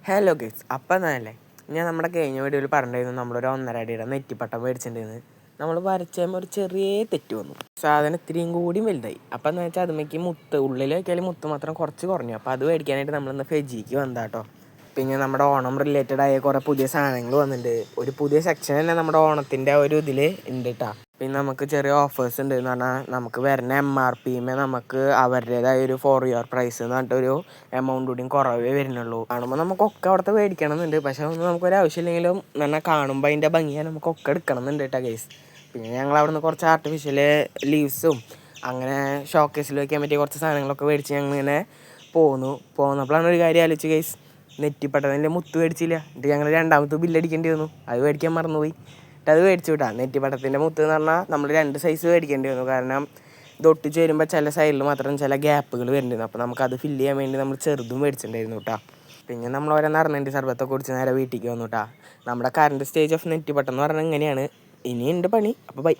Hello guys, അപ്പം എന്നല്ലേ ഞാൻ നമ്മുടെ കഴിഞ്ഞ വീഡിയോയിൽ പറഞ്ഞിരുന്നു നമ്മളൊരു 1.5 അടിയുടെ നെറ്റിപ്പട്ടം മേടിച്ചിട്ടുണ്ടെന്ന്. നമ്മൾ വരച്ചുമ്പോൾ ഒരു ചെറിയ തെറ്റ് വന്നു, സാധനം ഇത്തിരിയും കൂടി വലുതായി. അപ്പം എന്ന് വെച്ചാൽ അതുമ്മേക്ക് ഉള്ളിൽ വയ്ക്കാൽ മുത്ത് മാത്രം കുറച്ച് കുറഞ്ഞു. അപ്പോൾ അത് മേടിക്കാനായിട്ട് നമ്മളിന്ന് ഫെജിക്ക് വന്നാട്ടോ. പിന്നെ നമ്മുടെ ഓണം റിലേറ്റഡ് ആയ കുറേ പുതിയ സാധനങ്ങൾ വന്നിട്ടുണ്ട്. ഒരു പുതിയ സെക്ഷൻ തന്നെ നമ്മുടെ ഓണത്തിൻ്റെ ഒരു ഇതിൽ ഉണ്ട് കേട്ടോ. പിന്നെ നമുക്ക് ചെറിയ ഓഫേഴ്സ് ഉണ്ട് എന്ന് പറഞ്ഞാൽ നമുക്ക് വരുന്ന MRPമേ നമുക്ക് അവരുടേതായ ഒരു ഫോർ ഇയർ പ്രൈസ് എന്ന് പറഞ്ഞിട്ടൊരു എമൗണ്ട് കൂടിയും കുറവേ വരുന്നുള്ളൂ. കാണുമ്പോൾ നമുക്കൊക്കെ അവിടുത്തെ മേടിക്കണം എന്നുണ്ട്, പക്ഷേ ഒന്നും നമുക്കൊരു ആവശ്യമില്ലെങ്കിലും എന്നാൽ കാണുമ്പോൾ അതിൻ്റെ ഭംഗിയാൽ നമുക്കൊക്കെ എടുക്കണം എന്നുണ്ട് കേട്ടോ ഗൈസ്. പിന്നെ ഞങ്ങൾ അവിടെ നിന്ന് കുറച്ച് ആർട്ടിഫിഷ്യൽ ലീവ്സും അങ്ങനെ ഷോക്കേസിൽ വയ്ക്കാൻ പറ്റിയ കുറച്ച് സാധനങ്ങളൊക്കെ മേടിച്ച് ഞങ്ങൾ ഇങ്ങനെ പോന്നപ്പോഴാണ് ഒരു കാര്യം ആലോചിച്ച് ഗൈസ്. നെറ്റിപ്പട്ടത്തിൻ്റെ മുത്ത് മേടിച്ചില്ല. എന്നിട്ട് ഞങ്ങൾ രണ്ടാമത്തെ ബില്ലടിക്കേണ്ടി വന്നു. അത് മേടിക്കാൻ മറന്നുപോയി. അത് മേടിച്ചു വിട്ടാ. നെറ്റിപ്പട്ടത്തിൻ്റെ മുത്ത് എന്ന് പറഞ്ഞാൽ നമ്മൾ 2 സൈസ് മേടിക്കേണ്ടി വന്നു. കാരണം ഇത് ഒട്ടിച്ച് വരുമ്പോൾ ചില സൈഡിൽ മാത്രം ചില ഗ്യാപ്പുകൾ വരുന്നുണ്ടായിരുന്നു. അപ്പോൾ നമുക്കത് ഫില്ല് ചെയ്യാൻ വേണ്ടി നമ്മൾ ചെറുതും മേടിച്ചിട്ടുണ്ടായിരുന്നു കേട്ടോ. പിന്നെ നമ്മൾ ഓരോ നറുന്നതിൻ്റെ സർബത്തൊക്കെ കുടിച്ച് നേരെ വീട്ടിലേക്ക് വന്നു കേട്ടോ. നമ്മുടെ കറണ്ട് സ്റ്റേജ് ഓഫ് നെറ്റിപ്പട്ടം എന്ന് പറഞ്ഞാൽ ഇങ്ങനെയാണ്. ഇനിയുണ്ട് പണി. അപ്പോൾ ബൈ.